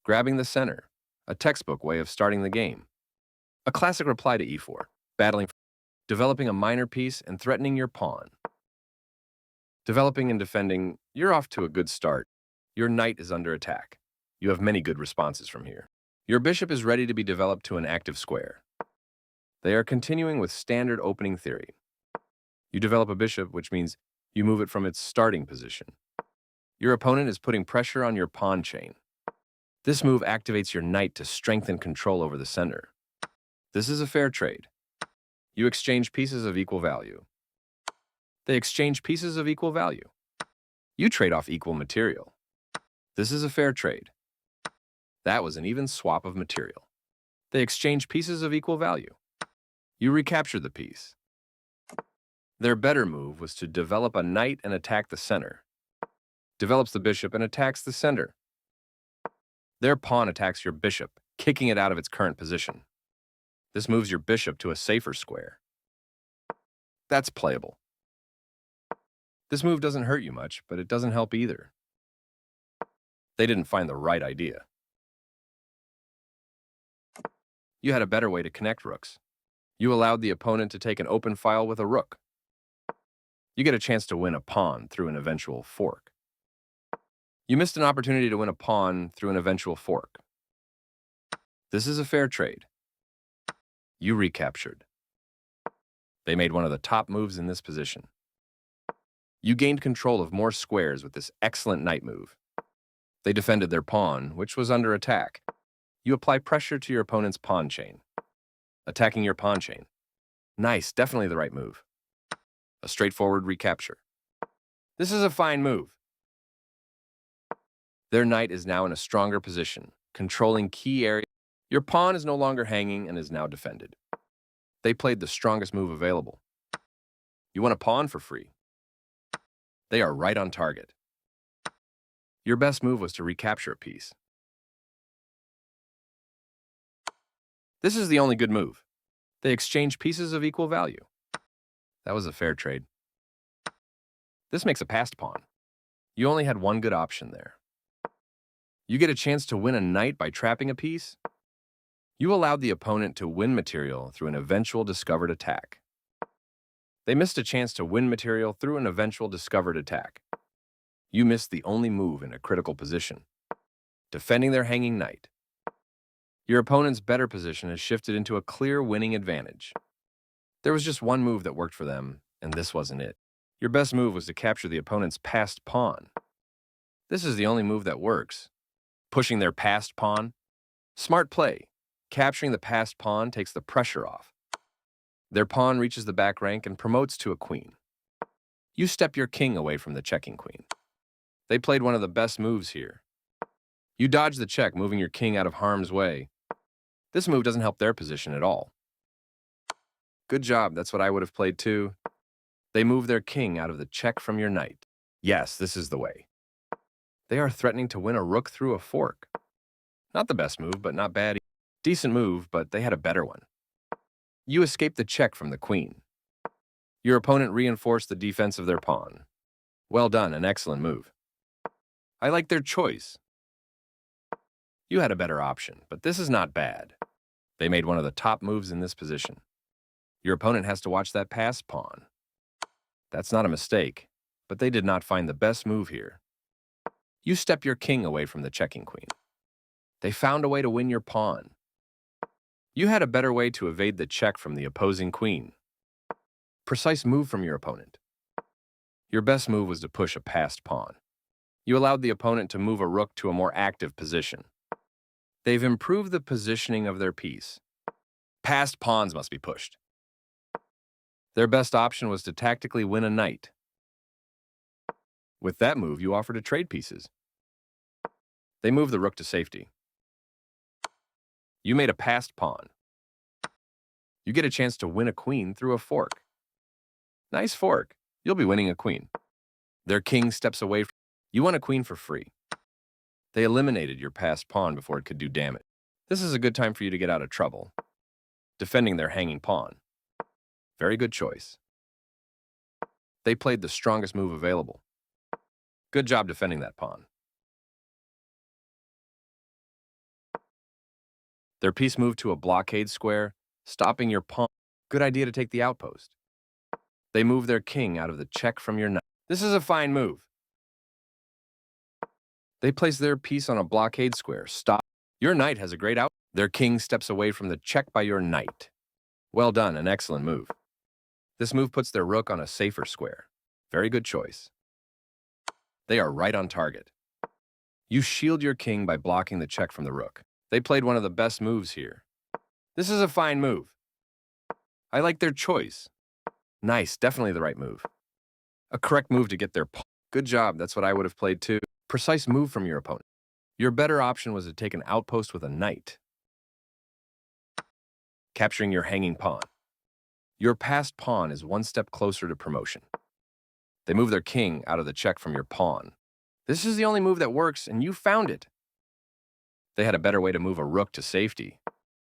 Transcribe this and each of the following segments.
grabbing the center, a textbook way of starting the game. A classic reply to e4, battling, developing a minor piece and threatening your pawn. Developing and defending, you're off to a good start. Your knight is under attack. You have many good responses from here. Your bishop is ready to be developed to an active square. They are continuing with standard opening theory. You develop a bishop, which means you move it from its starting position. Your opponent is putting pressure on your pawn chain. This move activates your knight to strengthen control over the center. This is a fair trade. You exchange pieces of equal value. They exchange pieces of equal value. You trade off equal material. This is a fair trade. That was an even swap of material. They exchange pieces of equal value. You recapture the piece. Their better move was to develop a knight and attack the center. Develops the bishop and attacks the center. Their pawn attacks your bishop, kicking it out of its current position. This moves your bishop to a safer square. That's playable. This move doesn't hurt you much, but it doesn't help either. They didn't find the right idea. You had a better way to connect rooks. You allowed the opponent to take an open file with a rook. You get a chance to win a pawn through an eventual fork. You missed an opportunity to win a pawn through an eventual fork. This is a fair trade. You recaptured. They made one of the top moves in this position. You gained control of more squares with this excellent knight move. They defended their pawn, which was under attack. You apply pressure to your opponent's pawn chain. Attacking your pawn chain. Nice, definitely the right move. A straightforward recapture. This is a fine move. Their knight is now in a stronger position, controlling key areas. Your pawn is no longer hanging and is now defended. They played the strongest move available. You won a pawn for free. They are right on target. Your best move was to recapture a piece. This is the only good move. They exchange pieces of equal value. That was a fair trade. This makes a passed pawn. You only had one good option there. You get a chance to win a knight by trapping a piece. You allowed the opponent to win material through an eventual discovered attack. They missed a chance to win material through an eventual discovered attack. You missed the only move in a critical position, defending their hanging knight. Your opponent's better position has shifted into a clear winning advantage. There was just one move that worked for them, and this wasn't it. Your best move was to capture the opponent's passed pawn. This is the only move that works. Pushing their passed pawn. Smart play. Capturing the passed pawn takes the pressure off. Their pawn reaches the back rank and promotes to a queen. You step your king away from the checking queen. They played one of the best moves here. You dodge the check, moving your king out of harm's way. This move doesn't help their position at all. Good job, that's what I would have played too. They move their king out of the check from your knight. Yes, this is the way. They are threatening to win a rook through a fork. Not the best move, but not bad. Decent move, but they had a better one. You escape the check from the queen. Your opponent reinforced the defense of their pawn. Well done, an excellent move. I like their choice. You had a better option, but this is not bad. They made one of the top moves in this position. Your opponent has to watch that passed pawn. That's not a mistake, but they did not find the best move here. You step your king away from the checking queen. They found a way to win your pawn. You had a better way to evade the check from the opposing queen. Precise move from your opponent. Your best move was to push a passed pawn. You allowed the opponent to move a rook to a more active position. They've improved the positioning of their piece. Passed pawns must be pushed. Their best option was to tactically win a knight. With that move, you offer to trade pieces. They move the rook to safety. You made a passed pawn. You get a chance to win a queen through a fork. Nice fork. You'll be winning a queen. Their king steps away. You won a queen for free. They eliminated your passed pawn before it could do damage. This is a good time for you to get out of trouble. Defending their hanging pawn. Very good choice. They played the strongest move available. Good job defending that pawn. Their piece moved to a blockade square, stopping your pawn. Good idea to take the outpost. They move their king out of the check from your knight. This is a fine move. They place their piece on a blockade square. Stop. Your knight has a great out. Their king steps away from the check by your knight. Well done, an excellent move. This move puts their rook on a safer square. Very good choice. They are right on target. You shield your king by blocking the check from the rook. They played one of the best moves here. This is a fine move. I like their choice. Nice, definitely the right move. A correct move to get their pawn. Good job, that's what I would have played too. Precise move from your opponent. Your better option was to take an outpost with a knight, capturing your hanging pawn. Your passed pawn is one step closer to promotion. They move their king out of the check from your pawn. This is the only move that works, and you found it. They had a better way to move a rook to safety.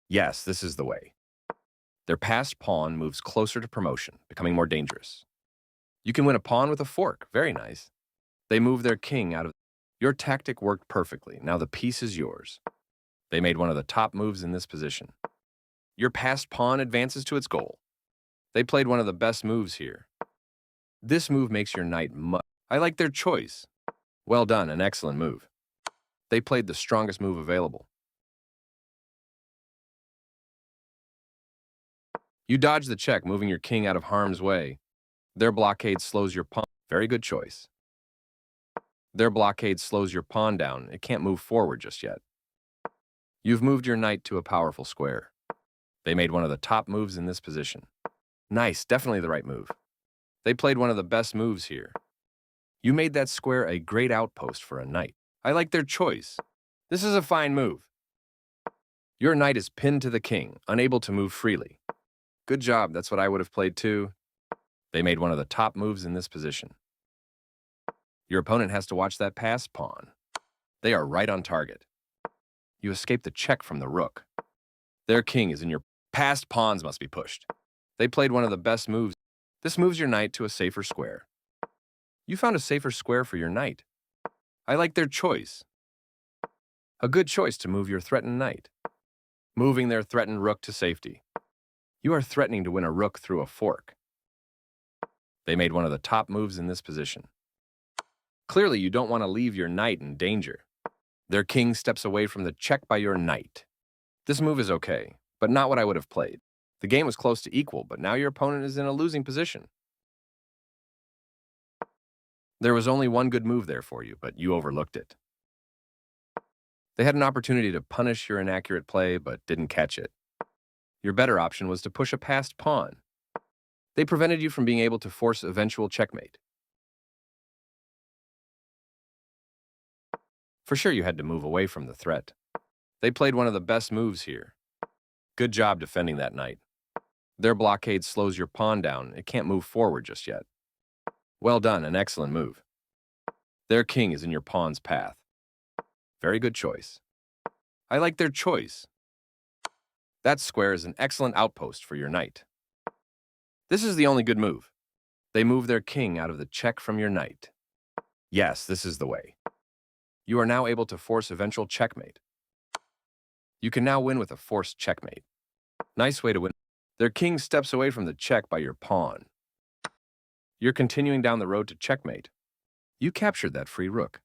Yes, this is the way. Their passed pawn moves closer to promotion, becoming more dangerous. You can win a pawn with a fork. Very nice. They move their king out of... Your tactic worked perfectly. Now the piece is yours. They made one of the top moves in this position. Your passed pawn advances to its goal. They played one of the best moves here. This move makes your knight I like their choice. Well done, an excellent move. They played the strongest move available. You dodge the check, moving your king out of harm's way. Their blockade slows your pawn. Very good choice. Their blockade slows your pawn down. It can't move forward just yet. You've moved your knight to a powerful square. They made one of the top moves in this position. Nice, definitely the right move. They played one of the best moves here. You made that square a great outpost for a knight. I like their choice. This is a fine move. Your knight is pinned to the king, unable to move freely. Good job, that's what I would have played too. They made one of the top moves in this position. Your opponent has to watch that passed pawn. They are right on target. You escape the check from the rook. Their king is in your... Passed pawns must be pushed. They played one of the best moves. This moves your knight to a safer square. You found a safer square for your knight. I like their choice. A good choice to move your threatened knight. Moving their threatened rook to safety. You are threatening to win a rook through a fork. They made one of the top moves in this position. Clearly, you don't want to leave your knight in danger. Their king steps away from the check by your knight. This move is okay, but not what I would have played. The game was close to equal, but now your opponent is in a losing position. There was only one good move there for you, but you overlooked it. They had an opportunity to punish your inaccurate play, but didn't catch it. Your better option was to push a passed pawn. They prevented you from being able to force eventual checkmate. For sure, you had to move away from the threat. They played one of the best moves here. Good job defending that knight. Their blockade slows your pawn down. It can't move forward just yet. Well done, an excellent move. Their king is in your pawn's path. Very good choice. I like their choice. That square is an excellent outpost for your knight. This is the only good move. They move their king out of the check from your knight. Yes, this is the way. You are now able to force eventual checkmate. You can now win with a forced checkmate. Nice way to win. Their king steps away from the check by your pawn. You're continuing down the road to checkmate. You captured that free rook.